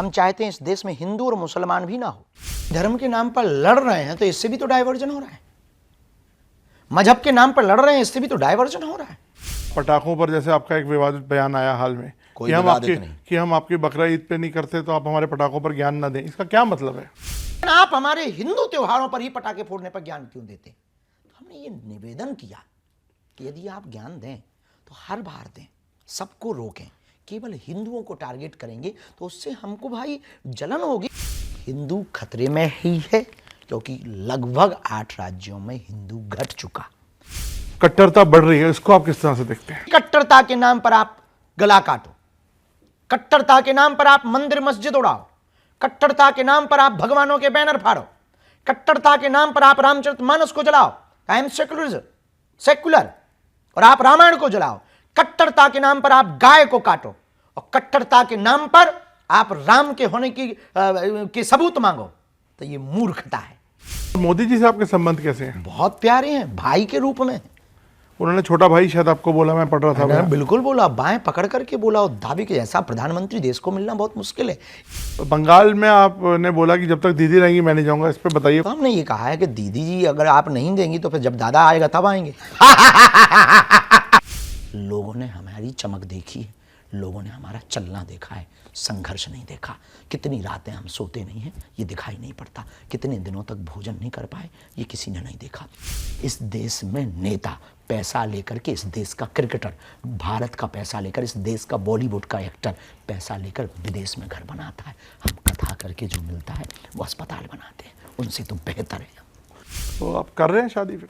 हम चाहते हैं इस देश में हिंदू और मुसलमान भी ना हो। धर्म के नाम पर लड़ रहे हैं तो इससे भी तो डाइवर्जन हो रहा है। मजहब के नाम पर लड़ रहे हैं, इससे भी तो डाइवर्जन हो रहा है। पटाखों पर जैसे आपका एक विवादित बयान आया हाल में कि हम आपकी बकरा ईद पे नहीं करते तो आप हमारे पटाखों पर ज्ञान न दें, इसका क्या मतलब है? आप हमारे हिंदू त्योहारों पर ही पटाखे फोड़ने पर ज्ञान क्यों देते? तो हमने ये निवेदन किया कि यदि आप ज्ञान दें तो हर बार दें, सबको रोकें। केवल हिंदुओं को टारगेट करेंगे तो उससे हमको भाई जलन होगी। हिंदू खतरे में ही है क्योंकि लगभग 8 राज्यों में हिंदू घट चुका। कट्टरता बढ़ रही है, इसको आप किस तरह से देखते हैं? कट्टरता के नाम पर आप गला काटो, कट्टरता के नाम पर आप मंदिर मस्जिद उड़ाओ, कट्टरता के नाम पर आप भगवानों के बैनर फाड़ो, कट्टरता के नाम पर आप रामचरितमानस को जलाओ, आई एम सेक्युलर, और आप रामायण को जलाओ। कट्टरता के नाम पर आप गाय को काटो और कट्टरता के नाम पर आप राम के होने की सबूत मांगो, तो ये मूर्खता है। मोदी जी से आपके संबंध कैसे हैं? बहुत प्यारे हैं, भाई के रूप में। उन्होंने छोटा भाई शायद आपको बोला, मैं पढ़ रहा था। बिल्कुल बोला, बाएं पकड़ करके बोला। और दावी के ऐसा प्रधानमंत्री देश को मिलना बहुत मुश्किल है। बंगाल में आपने बोला कि जब तक दीदी रहेंगी मैं नहीं जाऊंगा, इस पे बताइए। तो हमने ये कहा है कि दीदी जी अगर आप नहीं देंगी तो फिर जब दादा आएगा तब आएंगे। लोगों ने हमारी चमक देखी है, लोगों ने हमारा चलना देखा है, संघर्ष नहीं देखा। कितनी रातें हम सोते नहीं हैं ये दिखाई नहीं पड़ता, कितने दिनों तक भोजन नहीं कर पाए ये किसी ने नहीं देखा। इस देश में नेता पैसा लेकर के, इस देश का क्रिकेटर भारत का पैसा लेकर, इस देश का बॉलीवुड का एक्टर पैसा लेकर विदेश में घर बनाता है। हम कथा करके जो मिलता है वो अस्पताल बनाते हैं, उनसे तो बेहतर है। तो आप कर रहे हैं शादी? फिर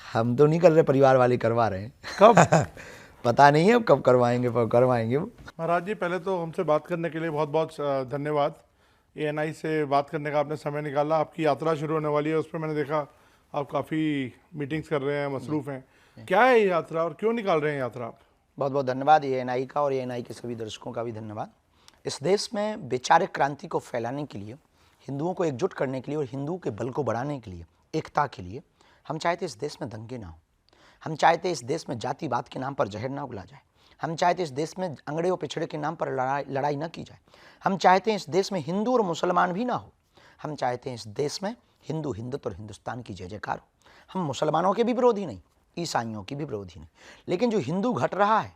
हम तो नहीं कर रहे, परिवार वाले करवा रहे हैं। कब? पता नहीं है कब करवाएंगे, पर करवाएंगे वो। महाराज जी, पहले तो हमसे बात करने के लिए बहुत बहुत धन्यवाद। ANI से बात करने का आपने समय निकाला। आपकी यात्रा शुरू होने वाली है, उस पर मैंने देखा आप काफ़ी मीटिंग्स कर रहे हैं, मसरूफ़ हैं। क्या है ये यात्रा और क्यों निकाल रहे हैं यात्रा आप? बहुत बहुत धन्यवाद ANI का, और ANI के सभी दर्शकों का भी धन्यवाद। इस देश में वैचारिक क्रांति को फैलाने के लिए, हिंदुओं को एकजुट करने के लिए और हिंदुओं के बल को बढ़ाने के लिए, एकता के लिए हम चाहते इस देश में दंगे ना हो। हम चाहते इस देश में जातिवाद के नाम पर जहर ना उगला जाए। हम चाहते इस देश में अंगड़े और पिछड़े के नाम पर लड़ाई न की जाए। हम चाहते हैं इस देश में हिंदू और मुसलमान भी ना हो। हम चाहते हैं इस देश में हिंदू हिंदुत्व और हिंदुस्तान की जय जयकार हो। हम मुसलमानों के भी विरोधी नहीं, ईसाइयों की भी विरोधी नहीं, लेकिन जो हिंदू घट रहा है,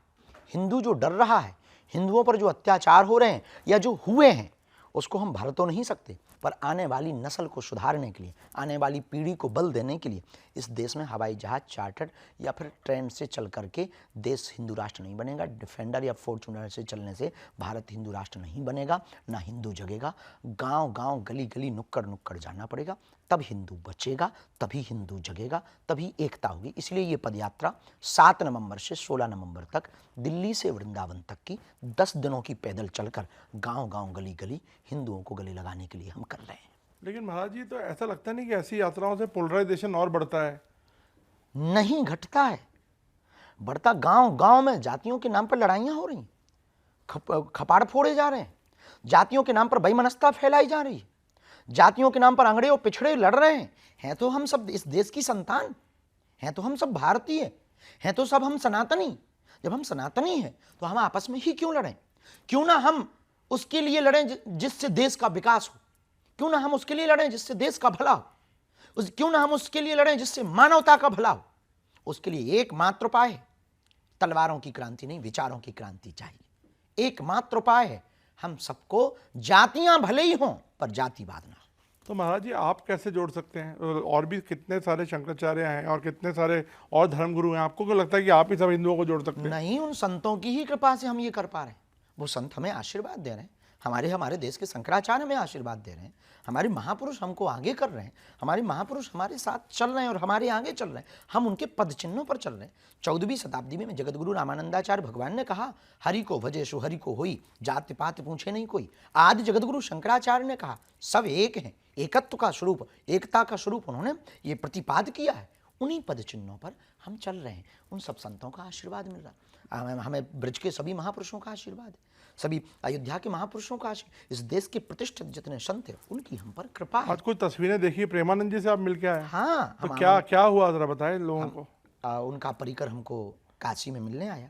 हिंदू जो डर रहा है, हिंदुओं पर जो अत्याचार हो रहे हैं या जो हुए हैं, उसको हम भर तो नहीं सकते, पर आने वाली नस्ल को सुधारने के लिए, आने वाली पीढ़ी को बल देने के लिए इस देश में हवाई जहाज चार्टर्ड या फिर ट्रेन से चल करके देश हिंदू राष्ट्र नहीं बनेगा। डिफेंडर या फॉर्चूनर से चलने से भारत हिंदू राष्ट्र नहीं बनेगा, ना हिंदू जगेगा। गांव गांव गली गली नुक्कड़ नुक्कड़ जाना पड़ेगा, तब हिंदू बचेगा, तभी हिंदू जगेगा, तभी एकता होगी। इसलिए ये पदयात्रा 7 नवंबर से 16 नवंबर तक दिल्ली से वृंदावन तक की 10 दिनों की पैदल चलकर गांव गांव गली गली हिंदुओं को गले लगाने के लिए हम कर रहे हैं। लेकिन महाराज जी, तो ऐसा लगता नहीं कि ऐसी यात्राओं से पोलराइजेशन और बढ़ता है? नहीं, घटता है, बढ़ता। गांव गांव में जातियों के नाम पर लड़ाइयां हो रही, खपाड़ फोड़े जा रहे हैं, जातियों के नाम पर बेईमानता फैलाई जा रही है, जातियों के नाम पर अंगड़े और पिछड़े लड़ रहे हैं। तो हम सब इस देश की संतान हैं, तो हम सब भारतीय हैं, तो सब हम सनातनी। जब हम सनातनी हैं तो हम आपस में ही क्यों लड़ें? क्यों ना हम उसके लिए लड़ें जिससे देश का विकास हो, क्यों ना हम उसके लिए लड़ें जिससे देश का भला हो, क्यों ना हम उसके लिए लड़ें जिससे मानवता का भला हो। उसके लिए एकमात्र उपाय है, तलवारों की क्रांति नहीं, विचारों की क्रांति चाहिए। एकमात्र उपाय है, हम सबको जातियां भले ही हों पर जातिवाद ना हो। तो महाराज जी, आप कैसे जोड़ सकते हैं? और भी कितने सारे शंकराचार्य हैं और कितने सारे और धर्मगुरु हैं, आपको क्यों लगता है कि आप ही सब हिंदुओं को जोड़ सकते हैं? नहीं, उन संतों की ही कृपा से हम ये कर पा रहे हैं। वो संत हमें आशीर्वाद दे रहे हैं, हमारे देश के शंकराचार्य हमें आशीर्वाद दे रहे हैं, हमारे महापुरुष हमको आगे कर रहे हैं, हमारे महापुरुष हमारे साथ चल रहे हैं और हमारे आगे चल रहे हैं, हम उनके पद चिन्हों पर चल रहे हैं। 14वीं शताब्दी में जगतगुरु रामानंदाचार्य भगवान ने कहा, हरि को भजेशु हरि को होई, जाति पात पूछे नहीं कोई। आज जगतगुरु शंकराचार्य ने कहा, सब एक हैं, एकत्व का स्वरूप, एकता का स्वरूप उन्होंने ये प्रतिपाद किया है। उन्हीं पद चिन्हों पर हम चल रहे हैं। उन सब संतों का आशीर्वाद मिल रहा है, हमें ब्रज के सभी महापुरुषों का आशीर्वाद है, सभी अयोध्या के महापुरुषों का आशीर्वाद, इस देश के प्रतिष्ठित जितने संत हैं उनकी हम पर कृपा है। आज कुछ तस्वीरें देखी, प्रेमानंद जी से आप मिल के आए? हाँ, तो क्या हुआ, जरा बताएं लोगों को। उनका परिकर हमको काशी में मिलने आया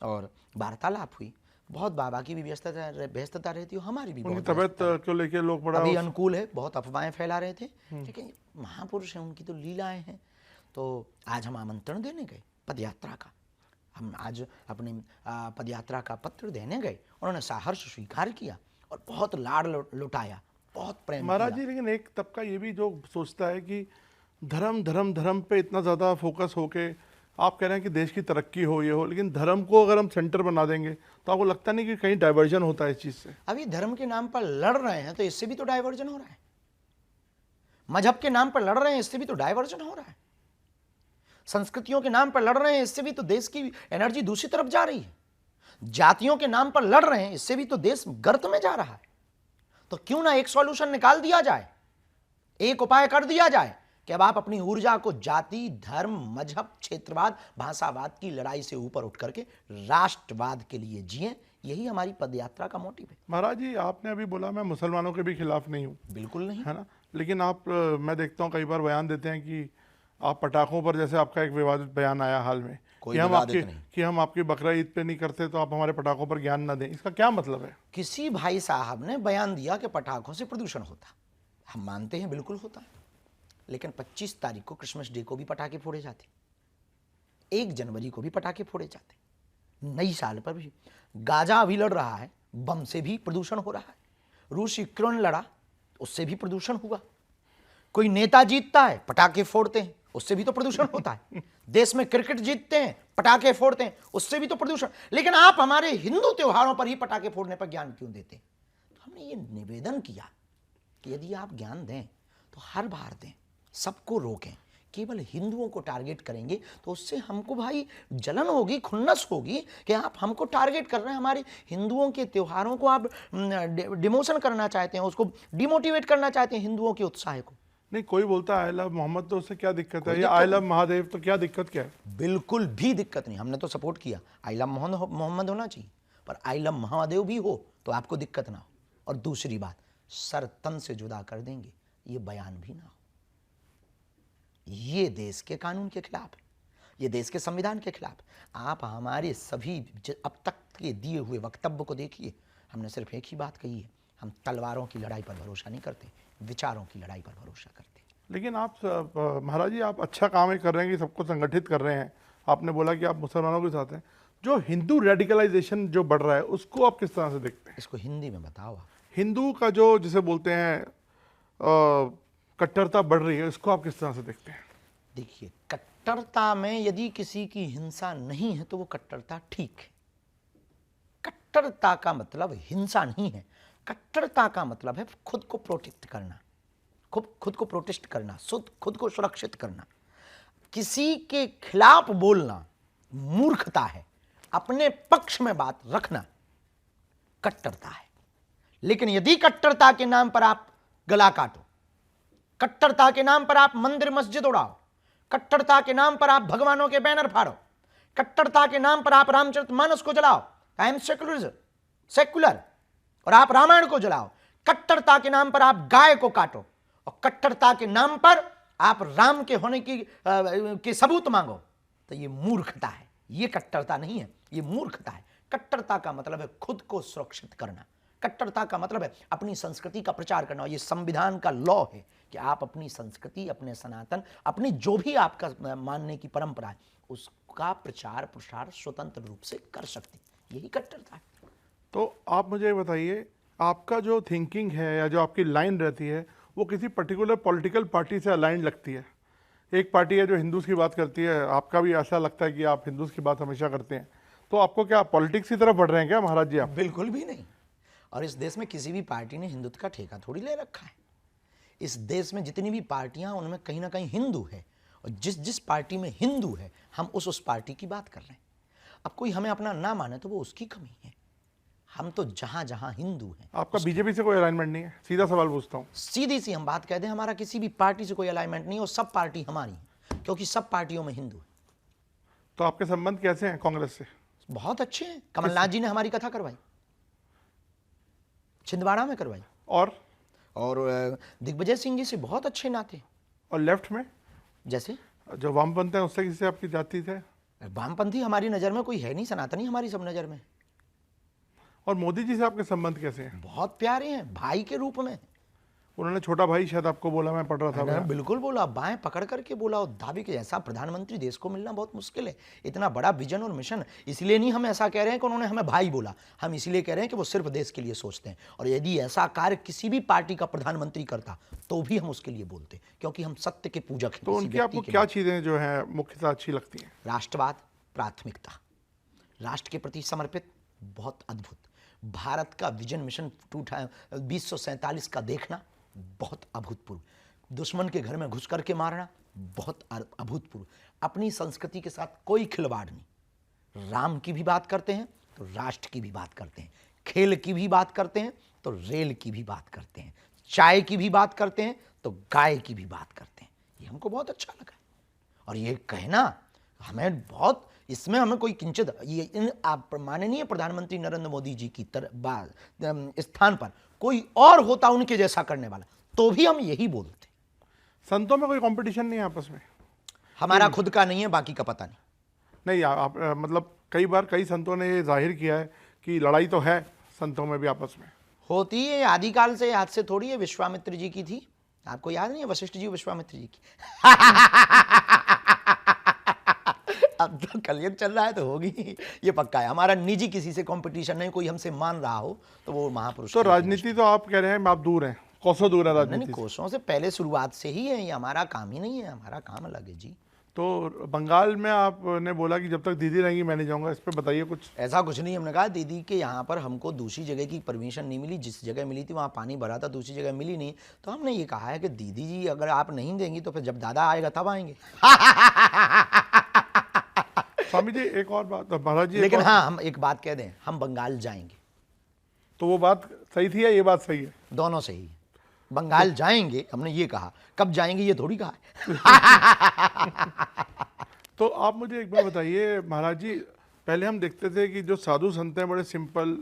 और वार्तालाप हुई। बहुत बाबा की भी व्यस्तता रहती है, हमारी भी उनकी बहुत तबीयत को लेके लोग बड़ा अभी अनुकूल है, बहुत अफवाहें फैला रहे थे, लेकिन महापुरुष हैं, उनकी तो लीलाएं हैं। तो आज हम आमंत्रण देने गए पदयात्रा का, हम आज अपने पदयात्रा का पत्र देने गए, उन्होंने सहर्ष स्वीकार किया और बहुत लाड़ लुटाया, बहुत प्रेम महाराज किया। जी, लेकिन एक तबका ये भी जो सोचता है कि धर्म धर्म धर्म पे इतना ज़्यादा फोकस होके आप कह रहे हैं कि देश की तरक्की हो, ये हो, लेकिन धर्म को अगर हम सेंटर बना देंगे तो आपको लगता नहीं कि कहीं डाइवर्जन होता है इस चीज़ से? अभी धर्म के नाम पर लड़ रहे हैं तो इससे भी तो डाइवर्जन हो रहा है, मजहब के नाम पर लड़ रहे हैं इससे भी तो डाइवर्जन हो रहा है, संस्कृतियों के नाम पर लड़ रहे हैं इससे भी तो देश की एनर्जी दूसरी तरफ जा रही है, जातियों के नाम पर लड़ रहे हैं इससे भी तो देश गर्त में जा रहा है। तो क्यों ना एक सॉल्यूशन निकाल दिया जाए, एक उपाय कर दिया जाए कि अब आप अपनी ऊर्जा को जाति, धर्म, मजहब, क्षेत्रवाद, भाषावाद की लड़ाई से ऊपर उठ करके राष्ट्रवाद के लिए जिए। यही हमारी पदयात्रा का मोटिव है। महाराज जी, आपने अभी बोला मैं मुसलमानों के भी खिलाफ नहीं हूँ, बिल्कुल नहीं है ना, लेकिन आप मैं देखता हूँ कई बार बयान देते हैं कि आप पटाखों पर, जैसे आपका एक विवादित बयान आया हाल में कोई कि हम आपकी बकरा ईद पे नहीं करते तो आप हमारे पटाखों पर ज्ञान न दें, इसका क्या मतलब है? किसी भाई साहब ने बयान दिया कि पटाखों से प्रदूषण होता, हम मानते हैं बिल्कुल होता है, लेकिन 25 तारीख को क्रिसमस डे को भी पटाखे फोड़े जाते, 1 जनवरी को भी पटाखे फोड़े जाते, नई साल पर भी। गाजा अभी लड़ रहा है, बम से भी प्रदूषण हो रहा है। रूस यूक्रेन लड़ा, उससे भी प्रदूषण हुआ। कोई नेता जीतता है, पटाखे फोड़ते हैं, उससे भी तो प्रदूषण होता है। देश में क्रिकेट जीतते हैं, पटाखे फोड़ते हैं, उससे भी तो प्रदूषण। लेकिन आप हमारे हिंदू त्योहारों पर ही पटाखे फोड़ने पर ज्ञान क्यों देते? तो हमने ये निवेदन किया कि यदि आप ज्ञान दें तो हर बार दें, सबको रोकें। केवल हिंदुओं को टारगेट करेंगे तो उससे हमको भाई जलन होगी, खुन्नस होगी कि आप हमको टारगेट कर रहे हैं, हमारे हिंदुओं के त्योहारों को आप डिमोशन करना चाहते हैं, उसको डिमोटिवेट करना चाहते हैं हिंदुओं के उत्साह को। नहीं, कोई बोलता है आई लव मोहम्मद, तो उससे क्या दिक्कत है? या आई लव महादेव, तो क्या दिक्कत क्या है? बिल्कुल भी दिक्कत नहीं, हमने तो सपोर्ट किया, आई लव मोहम्मद होना चाहिए, पर आई लव महादेव भी हो तो आपको दिक्कत ना हो। और दूसरी बात, सर तन से जुदा कर देंगे ये बयान भी ना हो। ये देश के कानून के खिलाफ है, ये देश के संविधान के खिलाफ। आप हमारे सभी अब तक के दिए हुए वक्तव्य को देखिए, हमने सिर्फ एक ही बात कही है, हम तलवारों की लड़ाई पर भरोसा नहीं करते, विचारों की लड़ाई पर भरोसा करते। लेकिन आप महाराज जी, आप अच्छा काम ही कर रहे हैं कि सबको संगठित कर रहे हैं। आपने बोला कि आप मुसलमानों के साथ हैं, जो हिंदू रेडिकलाइजेशन जो बढ़ रहा है उसको आप किस तरह से देखते हैं? इसको हिंदी में बताओ आप। हिंदू का जो जिसे बोलते हैं कट्टरता बढ़ रही है, इसको आप किस तरह से देखते हैं? देखिए, कट्टरता में यदि किसी की हिंसा नहीं है तो वो कट्टरता ठीक है। कट्टरता का मतलब हिंसा नहीं है, कट्टरता का मतलब है खुद को प्रोटेक्ट करना, खुद को प्रोटेस्ट करना, खुद को सुरक्षित करना। किसी के खिलाफ बोलना मूर्खता है, अपने पक्ष में बात रखना कट्टरता है। लेकिन यदि कट्टरता के नाम पर आप गला काटो, कट्टरता के नाम पर आप मंदिर मस्जिद उड़ाओ, कट्टरता के नाम पर आप भगवानों के बैनर फाड़ो, कट्टरता के नाम पर आप रामचरितमानस को जलाओ, आई एम सेक्युलर, और आप रामायण को जलाओ, कट्टरता के नाम पर आप गाय को काटो, और कट्टरता के नाम पर आप राम के होने की सबूत मांगो, तो ये मूर्खता है। ये कट्टरता नहीं है, ये मूर्खता है। कट्टरता का मतलब है खुद को सुरक्षित करना, कट्टरता का मतलब है अपनी संस्कृति का प्रचार करना। ये संविधान का लॉ है कि आप अपनी संस्कृति, अपने सनातन, अपनी जो भी आपका मानने की परंपरा है, उसका प्रचार प्रसार स्वतंत्र रूप से कर सकते, यही कट्टरता है। तो आप मुझे बताइए, आपका जो थिंकिंग है या जो आपकी लाइन रहती है वो किसी पर्टिकुलर पॉलिटिकल पार्टी से अलाइन लगती है? एक पार्टी है जो हिंदूज़ की बात करती है, आपका भी ऐसा लगता है कि आप हिंदूज़ की बात हमेशा करते हैं, तो आपको क्या पॉलिटिक्स की तरफ बढ़ रहे हैं क्या महाराज जी आप? बिल्कुल भी नहीं। और इस देश में किसी भी पार्टी ने हिंदुत्व का ठेका थोड़ी ले रखा है। इस देश में जितनी भी पार्टियां, उनमें कहीं ना कहीं हिंदू है, और जिस पार्टी में हिंदू है हम उस पार्टी की बात कर रहे हैं। अब कोई हमें अपना ना माने तो वो उसकी कमी है, हम तो जहां जहां हिंदू हैं। आपका बीजेपी से कोई अलाइनमेंट नहीं है? सीधा सवाल पूछता हूँ, सीधी सी हम बात कह दें, हमारा किसी भी पार्टी से कोई अलाइनमेंट नहीं, और सब पार्टी हमारी है, क्योंकि सब पार्टियों में हिंदू है। तो आपके संबंध कैसे हैं कांग्रेस से? बहुत अच्छे हैं। कमलनाथ जी ने हमारी कथा करवाई, छिंदवाड़ा में करवाई, और दिग्विजय सिंह जी से बहुत अच्छे नाते। और लेफ्ट में जैसे जो वामपंथ है उससे किससे आपकी जाति थे? वामपंथी हमारी नज़र में कोई है नहीं, सनातनी हमारी सब नज़र में। और मोदी जी से आपके संबंध कैसे हैं? बहुत प्यारे हैं, भाई के रूप में। उन्होंने छोटा भाई शायद आपको बोला, मैं पढ़ रहा था मैंने बयान। बिल्कुल बोला, बाएं पकड़ करके बोला, और दावी के जैसा प्रधानमंत्री देश को मिलना बहुत मुश्किल है। इतना बड़ा विजन और मिशन, इसलिए नहीं हम ऐसा कह रहे हैं कि उन्होंने हमें भाई बोला, हम इसलिए कह रहे हैं कि वो सिर्फ देश के लिए सोचते हैं। और यदि ऐसा कार्य किसी भी पार्टी का प्रधानमंत्री करता तो भी हम उसके लिए बोलते, क्योंकि हम सत्य के पूजक हैं। तो किसी उनकी व्यक्ति आपको के क्या नहीं। चीज़ें जो हैं मुख्यतः अच्छी लगती हैं? राष्ट्रवाद, प्राथमिकता, राष्ट्र के प्रति समर्पित, बहुत अद्भुत। भारत का विजन मिशन 2047 का देखना, बहुत अभूतपूर्व। दुश्मन के घर में घुस करके मारना, बहुत अभूतपूर्व। अपनी संस्कृति के साथ कोई खिलवाड़ नहीं। राम की भी बात करते हैं तो राष्ट्र की भी बात करते हैं, खेल की भी बात करते हैं तो रेल की भी बात करते हैं, चाय की भी बात करते हैं तो गाय की भी बात करते हैं। ये हमको बहुत अच्छा लगा। और ये कहना हमें बहुत, इसमें हमें कोई किंचित, ये इन आप माननीय प्रधानमंत्री नरेंद्र मोदी जी की स्थान पर कोई और होता उनके जैसा करने वाला, तो भी हम यही बोलते। संतों में कोई कंपटीशन नहीं है आपस में? हमारा खुद का नहीं है, बाकी का पता नहीं। नहीं, आप मतलब कई बार कई संतों ने ये जाहिर किया है कि लड़ाई तो है संतों में भी आपस में। होती है आदिकाल से, आज से थोड़ी है। विश्वामित्र जी की थी, आपको याद नहीं है? वशिष्ठ जी विश्वामित्र जी की। अब तो कलयुग चल रहा है तो होगी, ये पक्का है। हमारा निजी किसी से कंपटीशन नहीं, कोई हमसे मान रहा हो तो वो महापुरुष। तो राजनीति तो आप कह रहे हैं आप दूर हैं, कोसों दूर है नहीं, राजनीति से। कोसों से पहले शुरुआत से ही है, ये हमारा काम ही नहीं है, हमारा काम अलग है जी। तो बंगाल में आपने बोला कि जब तक दीदी रहेंगी मैं नहीं जाऊंगा, इस पर बताइए कुछ। ऐसा कुछ नहीं, हमने कहा दीदी के यहाँ पर हमको दूसरी जगह की परमिशन नहीं मिली, जिस जगह मिली थी वहाँ पानी भरा था, दूसरी जगह मिली नहीं। तो हमने ये कहा है कि दीदी जी अगर आप नहीं देंगी तो फिर जब दादा आएगा तब आएंगे। स्वामी जी एक और बात, महाराज जी लेकिन हाँ, हम एक बात कह दें, हम बंगाल जाएंगे। तो वो बात सही थी या ये बात सही है? दोनों सही है। बंगाल जाएंगे, हमने ये कहा, कब जाएंगे ये थोड़ी कहा है। तो आप मुझे एक बार बताइए महाराज जी, पहले हम देखते थे कि जो साधु संत हैं बड़े सिंपल,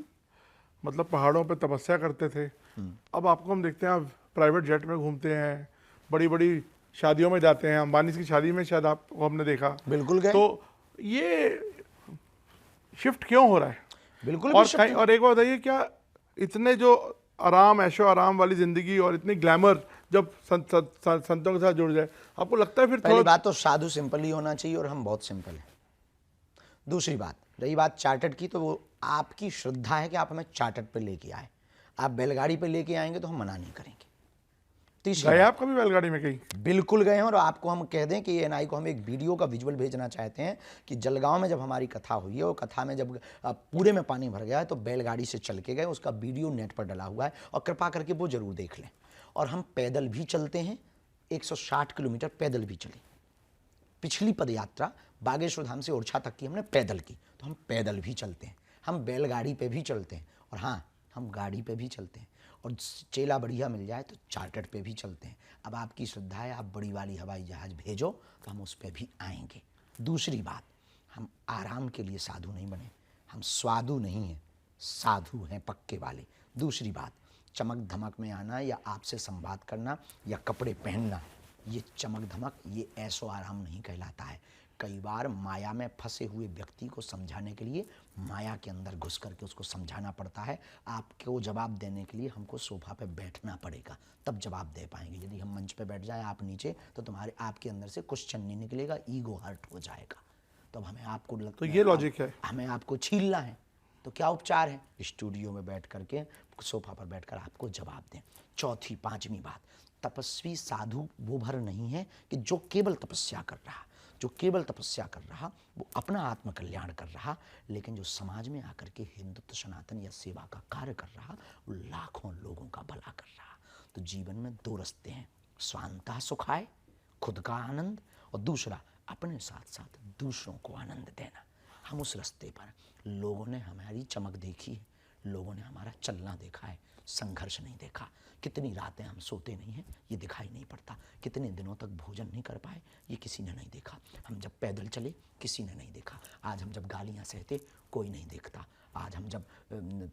मतलब पहाड़ों पे तपस्या करते थे। अब आपको हम देखते हैं आप प्राइवेट जेट में घूमते हैं, बड़ी बड़ी शादियों में जाते हैं। अंबानी की शादी में शायद आपको हमने देखा। बिल्कुल गए। तो ये शिफ्ट क्यों हो रहा है? बिल्कुल और भी शिफ्ट और एक बात बताइए, क्या इतने जो आराम, ऐशो आराम वाली जिंदगी और इतनी ग्लैमर जब संतों के साथ जुड़ जाए, आपको लगता है फिर पहली थोड़ा? बात तो साधु सिंपल ही होना चाहिए, और हम बहुत सिंपल हैं। दूसरी बात, रही बात चार्टर्ड की, तो वो आपकी श्रद्धा है कि आप हमें चार्टर्ड पे लेके आए। आप बैलगाड़ी पे लेके आएंगे तो हम मना नहीं करेंगे। तीसरी गए बात, आप कभी बैलगाड़ी में कहीं? बिल्कुल गए हैं। और आपको हम कह दें कि एएनआई को हम एक वीडियो का विजुअल भेजना चाहते हैं कि जलगांव में जब हमारी कथा हुई है, और कथा में जब पूरे में पानी भर गया है तो बैलगाड़ी से चल के गए, उसका वीडियो नेट पर डला हुआ है, और कृपा करके वो जरूर देख लें। और हम पैदल भी चलते हैं, 160 किलोमीटर पैदल भी चले। पिछली पदयात्रा बागेश्वर धाम से ओरछा तक की हमने पैदल की, तो हम पैदल भी चलते हैं, हम बैलगाड़ी पे भी चलते हैं, और हाँ, हम गाड़ी पे भी चलते हैं, और चेला बढ़िया मिल जाए तो चार्टर्ड पे भी चलते हैं। अब आपकी श्रद्धा है, आप बड़ी वाली हवाई जहाज भेजो तो हम उस पर भी आएंगे। दूसरी बात, हम आराम के लिए साधु नहीं बने, हम स्वादु नहीं हैं, साधु हैं पक्के वाले। दूसरी बात, चमक धमक में आना या आपसे संवाद करना या कपड़े पहनना, ये चमक धमक, ये ऐसो आराम नहीं कहलाता है। कई बार माया में फंसे हुए व्यक्ति को समझाने के लिए माया के अंदर घुस करके उसको समझाना पड़ता है। आपको जवाब देने के लिए हमको सोफा पे बैठना पड़ेगा, तब जवाब दे पाएंगे। यदि हम मंच पे बैठ जाए, आप नीचे, तो आपके अंदर से क्वेश्चन नहीं निकलेगा, ईगो हर्ट हो जाएगा। तो हमें आपको लगता तो ये लॉजिक है, हमें आपको छीलना है, तो क्या उपचार है? स्टूडियो में बैठ करके, सोफा पर बैठकर आपको जवाब दें। चौथी पांचवी बात, तपस्वी साधु वो भर नहीं है कि जो केवल तपस्या कर रहा, जो केवल तपस्या कर रहा वो अपना आत्मकल्याण कर रहा, लेकिन जो समाज में आकर के हिंदुत्व, सनातन या सेवा का कार्य कर रहा, वो लाखों लोगों का भला कर रहा। तो जीवन में दो रास्ते हैं, स्वांतः सुखाय, खुद का आनंद, और दूसरा अपने साथ साथ दूसरों को आनंद देना। हम उस रास्ते पर, लोगों ने हमारी चमक देखी है, लोगों ने हमारा चलना देखा है, संघर्ष नहीं देखा। कितनी रातें हम सोते नहीं हैं, ये दिखाई नहीं पड़ता। कितने दिनों तक भोजन नहीं कर पाए, ये किसी ने नहीं देखा। हम जब पैदल चले, किसी ने नहीं देखा। आज हम जब गालियाँ सहते, कोई नहीं देखता। आज हम जब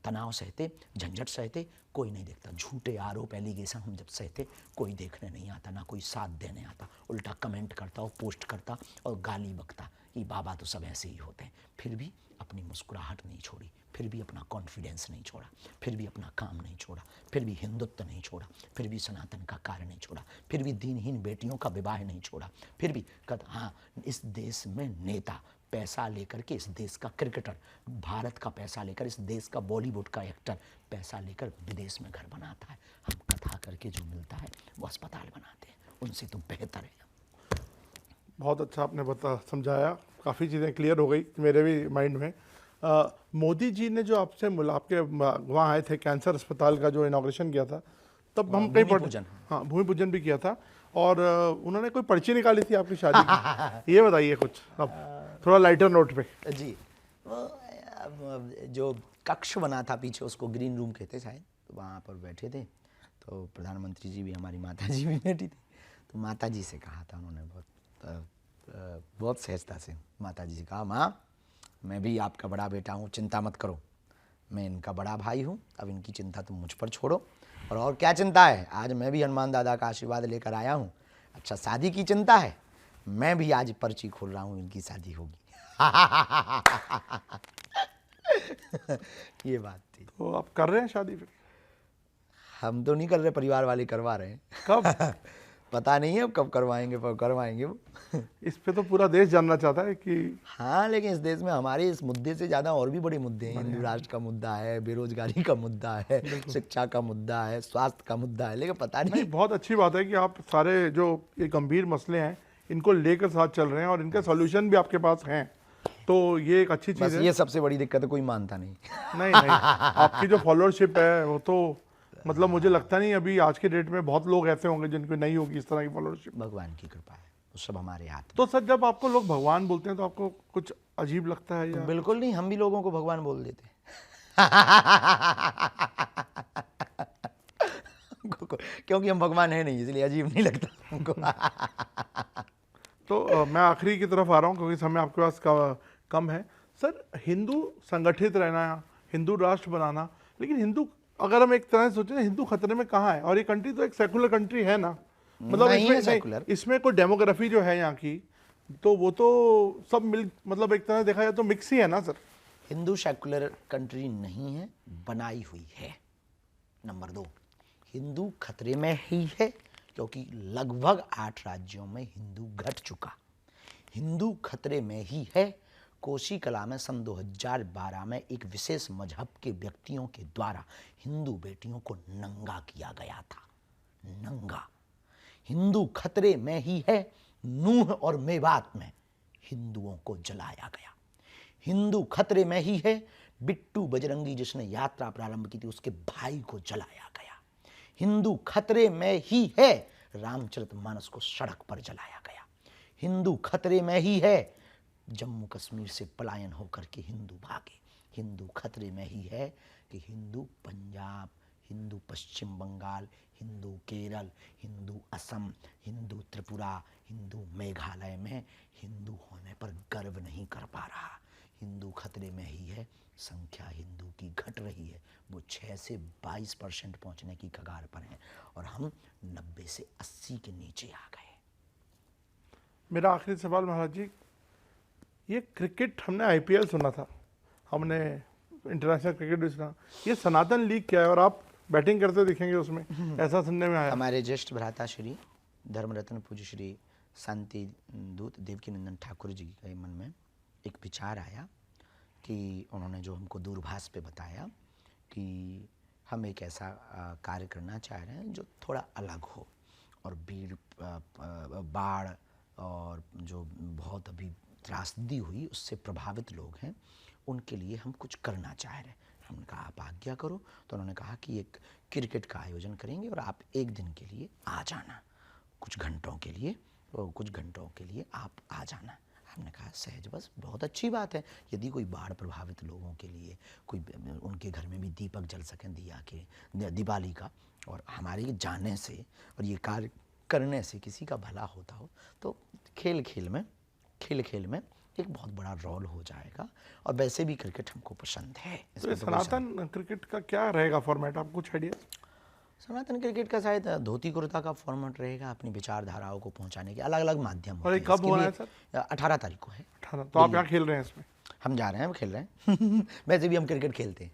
तनाव सहते, झंझट सहते, कोई नहीं देखता। झूठे आरोप, एलिगेशन हम जब सहते, कोई देखने नहीं आता, ना कोई साथ देने आता, उल्टा कमेंट करता और पोस्ट करता और गाली बकता। कि बाबा तो सब ऐसे ही होते हैं, फिर भी अपनी मुस्कुराहट नहीं छोड़ी, फिर भी अपना कॉन्फिडेंस नहीं छोड़ा, फिर भी अपना काम नहीं छोड़ा, फिर भी हिंदुत्व नहीं छोड़ा, फिर भी सनातन का कार्य नहीं छोड़ा, फिर भी दीनहीन बेटियों का विवाह नहीं छोड़ा, फिर भी हाँ, इस देश में नेता पैसा लेकर के, इस देश का क्रिकेटर भारत का पैसा लेकर, इस देश का बॉलीवुड का एक्टर पैसा लेकर विदेश में घर बनाता है, हम कथा करके जो मिलता है वो अस्पताल बनाते हैं, उनसे तो बेहतर है। बहुत अच्छा आपने समझाया, काफ़ी चीज़ें क्लियर हो गई मेरे भी माइंड में। मोदी जी ने जो आपसे आपके वहाँ आए थे, कैंसर अस्पताल का जो इनाग्रेशन किया था, तब हम कहीं हाँ, भूमि पूजन भी किया था, और उन्होंने कोई पर्ची निकाली थी आपकी शादी की। ये बताइए कुछ अब थोड़ा लाइटर नोट पे। जी, वो जो कक्ष बना था पीछे, उसको ग्रीन रूम कहते शायद, तो वहाँ पर बैठे थे, तो प्रधानमंत्री जी भी, हमारी माता जी भी बैठी थी, तो माता जी से कहा था उन्होंने, बहुत सहजता से माता जी से कहा, माँ मैं भी आपका बड़ा बेटा हूँ, चिंता मत करो, मैं इनका बड़ा भाई हूँ, अब इनकी चिंता तुम मुझ पर छोड़ो, और क्या चिंता है, आज मैं भी हनुमान दादा का आशीर्वाद लेकर आया हूँ। अच्छा, शादी की चिंता है, मैं भी आज पर्ची खोल रहा हूँ, इनकी शादी होगी। ये बात थी। तो आप कर रहे हैं शादी फिर? हम तो नहीं कर रहे, परिवार वाले करवा रहे हैं। कब? पता नहीं है अब कब करवाएंगे, पर करवाएंगे वो। इस पे तो पूरा देश जानना चाहता है कि हाँ, लेकिन इस देश में हमारे इस मुद्दे से ज़्यादा और भी बड़े मुद्दे हैं। हिंदू राष्ट्र का मुद्दा है, बेरोजगारी का मुद्दा है, शिक्षा का मुद्दा है, स्वास्थ्य का मुद्दा है, लेकिन पता नहीं। बहुत अच्छी बात है कि आप सारे जो ये गंभीर मसले हैं इनको लेकर साथ चल रहे हैं, और इनके सॉल्यूशन भी आपके पास हैं, तो ये एक अच्छी चीज़ है। ये सबसे बड़ी दिक्कत है, कोई मानता नहीं। नहीं नहीं, आपकी जो फॉलोअरशिप है वो तो मतलब मुझे लगता नहीं अभी आज के डेट में बहुत लोग ऐसे होंगे जिनको नहीं होगी इस तरह की फॉलोअरशिप। भगवान की कृपा है, वो सब हमारे हाथ में। तो सर, जब आपको लोग भगवान बोलते हैं तो आपको कुछ अजीब लगता है या? बिल्कुल नहीं, हम भी लोगों को भगवान बोल देते हैं। क्योंकि हम भगवान है नहीं, इसलिए अजीब नहीं लगता हमको। तो मैं आखिरी की तरफ आ रहा हूँ क्योंकि समय आपके पास कम है। सर, हिंदू संगठित रहना, हिंदू राष्ट्र बनाना, लेकिन हिंदू, अगर हम एक तरह से सोचें, हिंदू खतरे में कहाँ है? और ये कंट्री तो एक सेकुलर कंट्री है ना, मतलब इसमें कोई डेमोग्राफी जो है यहाँ की, तो वो तो सब मतलब एक तरह से देखा जाए तो मिक्स ही है ना सर। हिंदू सेकुलर कंट्री नहीं है, बनाई हुई है। नंबर 2, हिंदू खतरे में ही है क्योंकि लगभग 8 राज्यों में हिंदू घट चुका। हिंदू खतरे में ही है, कोसी कला में सन 2012 में एक विशेष मजहब के व्यक्तियों के द्वारा हिंदू बेटियों को नंगा किया गया था। नंगा। हिंदू खतरे में ही है, नूह और मेवात में हिंदुओं को जलाया गया। हिंदू खतरे में ही है, बिट्टू बजरंगी जिसने यात्रा प्रारंभ की थी उसके भाई को जलाया गया। हिंदू खतरे में ही है, रामचरितमानस को सड़क पर जलाया गया। हिंदू खतरे में ही है, जम्मू कश्मीर से पलायन होकर के हिंदू भागे। हिंदू खतरे में ही है कि हिंदू पंजाब, हिंदू पश्चिम बंगाल, हिंदू केरल, हिंदू असम, हिंदू त्रिपुरा, हिंदू मेघालय में हिंदू होने पर गर्व नहीं कर पा रहा। हिंदू खतरे में ही है, संख्या हिंदू की घट रही है, वो 6 से 22% पहुंचने की कगार पर है और हम 90 से 80 के नीचे आ गए। मेरा आखिरी सवाल महाराज जी, ये क्रिकेट हमने आईपीएल सुना था, हमने इंटरनेशनल क्रिकेट भी सुना, ये सनातन लीग क्या है? और आप बैटिंग करते दिखेंगे उसमें, ऐसा सुनने में आया। हमारे ज्येष्ठ भ्राता श्री धर्मरत्न पूज्य श्री शांति दूत देवकीनंदन ठाकुर जी के मन में एक विचार आया कि उन्होंने जो हमको दूरभाष पे बताया कि हम एक ऐसा कार्य करना चाह रहे हैं जो थोड़ा अलग हो, और भीड़, बाढ़ और जो बहुत अभी त्रासदी हुई उससे प्रभावित लोग हैं, उनके लिए हम कुछ करना चाह रहे हैं। हमने कहा आप आज्ञा करो, तो उन्होंने कहा कि एक क्रिकेट का आयोजन करेंगे और आप एक दिन के लिए आ जाना, कुछ घंटों के लिए आप आ जाना। हमने कहा सहज बस, बहुत अच्छी बात है, यदि कोई बाढ़ प्रभावित लोगों के लिए कोई उनके घर में भी दीपक जल सकें दिया के दिवाली का, और हमारे जाने से और ये कार्य करने से किसी का भला होता हो, तो खेल खेल में एक बहुत बड़ा रोल हो जाएगा। और वैसे भी क्रिकेट हमको पसंद है। तो सनातन क्रिकेट का क्या रहेगा फॉर्मेट, आपको कुछ आइडिया? सनातन क्रिकेट का शायद धोती कुर्ता का फॉर्मेट रहेगा, अपनी विचारधाराओं को पहुंचाने के अलग अलग माध्यम और ये होते हैं। कब हो रहा है इसके लिए 18 तारीख को है। 18 तो आप यहाँ खेल रहे हैं इसमें? हम जा रहे हैं, हम खेल रहे हैं। वैसे भी हम क्रिकेट खेलते हैं।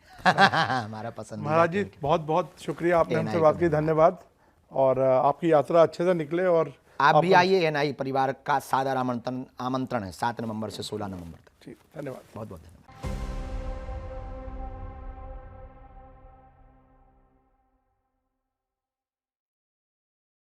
हमारा पसंद। महाराज जी बहुत बहुत शुक्रिया, आपने हमसे बात की, धन्यवाद। और आपकी यात्रा अच्छे से निकले। और आप भी आइए, एनआई परिवार का सादर आमंत्रण है 7 नवंबर से 16 नवंबर तक। जी धन्यवाद। बहुत बहुत धन्यवाद।